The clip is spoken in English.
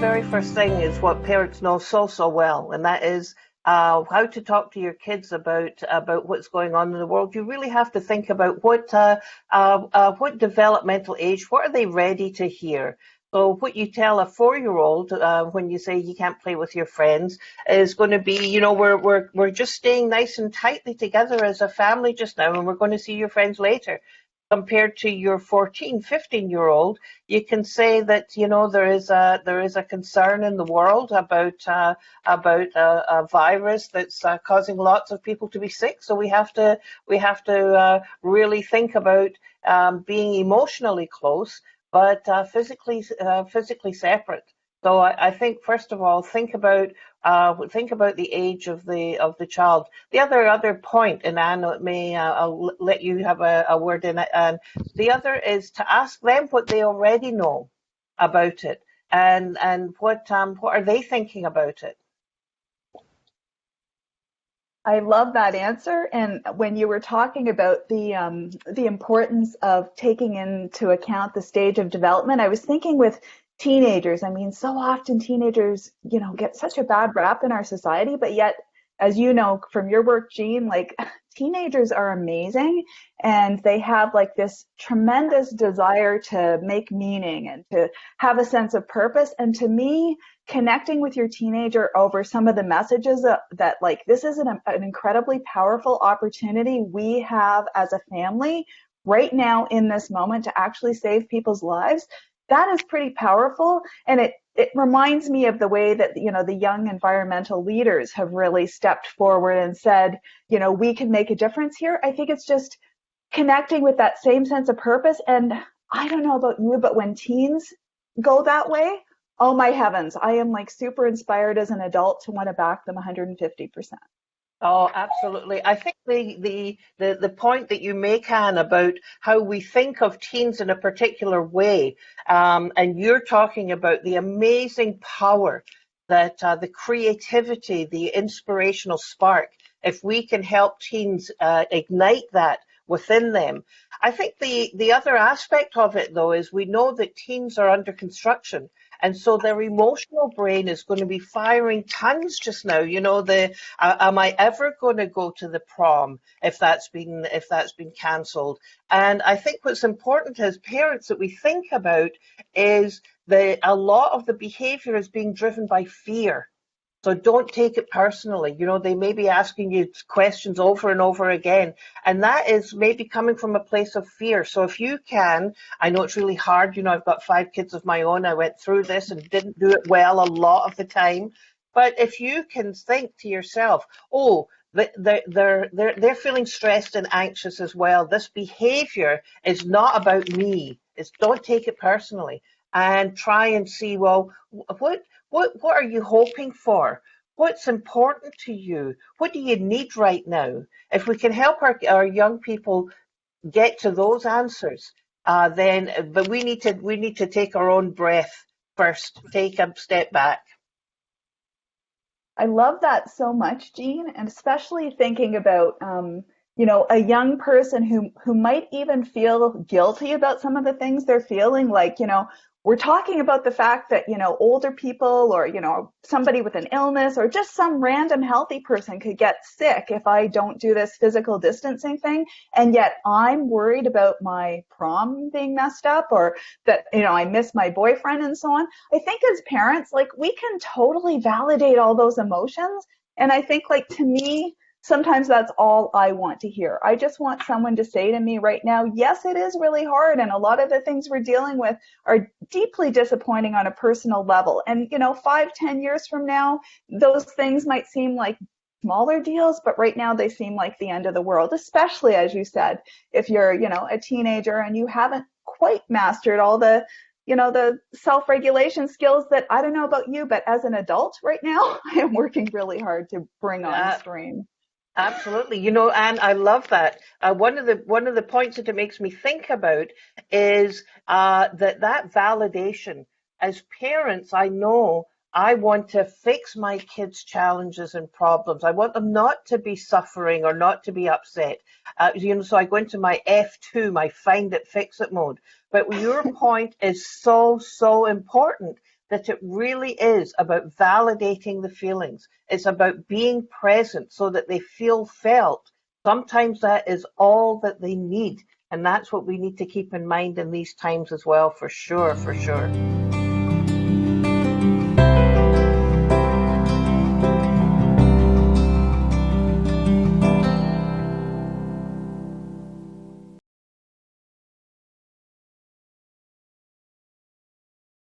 very first thing is what parents know so well, and that is how to talk to your kids about what's going on in the world. You really have to think about what developmental age, what are they ready to hear? So what you tell a 4-year-old when you say you can't play with your friends is going to be, you know, we're just staying nice and tightly together as a family just now, and we're going to see your friends later. Compared to your 14, 15-year-old, you can say that, you know, there is a concern in the world about a virus that's causing lots of people to be sick. So we have to really think about being emotionally close, but physically separate. So I think first of all, think about the age of the child. The other point, and Anne, I'll let you have a word in it. And the other is to ask them what they already know about it, and what are they thinking about it. I love that answer. And when you were talking about the importance of taking into account the stage of development, I was thinking with teenagers. I mean, so often teenagers, you know, get such a bad rap in our society, but yet, as you know from your work, Jean, like teenagers are amazing, and they have like this tremendous desire to make meaning and to have a sense of purpose. And to me, connecting with your teenager over some of the messages that like this is an incredibly powerful opportunity we have as a family right now in this moment to actually save people's lives. That is pretty powerful, and it reminds me of the way that, you know, the young environmental leaders have really stepped forward and said, you know, we can make a difference here. I think it's just connecting with that same sense of purpose. And I don't know about you, but when teens go that way, oh my heavens, I am like super inspired as an adult to want to back them 150%. Oh, absolutely. I think the point that you make, Anne, about how we think of teens in a particular way, and you're talking about the amazing power that the creativity, the inspirational spark, if we can help teens ignite that within them. I think the other aspect of it, though, is we know that teens are under construction. And so their emotional brain is going to be firing tons just now. You know, am I ever going to go to the prom if that's been cancelled? And I think what's important as parents that we think about is a lot of the behavior is being driven by fear. So don't take it personally. You know, they may be asking you questions over and over again, and that is maybe coming from a place of fear. So if you can, I know it's really hard. You know, I've got 5 kids of my own. I went through this and didn't do it well a lot of the time. But if you can think to yourself, oh, they're feeling stressed and anxious as well. This behavior is not about me. Don't take it personally, and try and see, well, what are you hoping for? What's important to you? What do you need right now? If we can help our young people get to those answers, but we need to take our own breath first, take a step back. I love that so much, Jean, and especially thinking about you know, a young person who might even feel guilty about some of the things they're feeling, like, you know, we're talking about the fact that, you know, older people or, you know, somebody with an illness or just some random healthy person could get sick if I don't do this physical distancing thing. And yet I'm worried about my prom being messed up, or that, you know, I miss my boyfriend and so on. I think as parents, like, we can totally validate all those emotions. And I think, like, to me, sometimes that's all I want to hear. I just want someone to say to me right now, yes, it is really hard, and a lot of the things we're dealing with are deeply disappointing on a personal level. And, you know, 5-10 years from now, those things might seem like smaller deals, but right now they seem like the end of the world, especially, as you said, if you're, you know, a teenager and you haven't quite mastered all the, you know, the self-regulation skills that, I don't know about you, but as an adult right now, I am working really hard to bring on stream. Absolutely. You know, Anne, I love that. One of the points that it makes me think about is that validation. As parents, I know I want to fix my kids' challenges and problems. I want them not to be suffering or not to be upset. You know, so I go into my F2, my find it, fix it mode. But your point is so important, that it really is about validating the feelings. It's about being present so that they feel felt. Sometimes that is all that they need. And that's what we need to keep in mind in these times as well, for sure, for sure.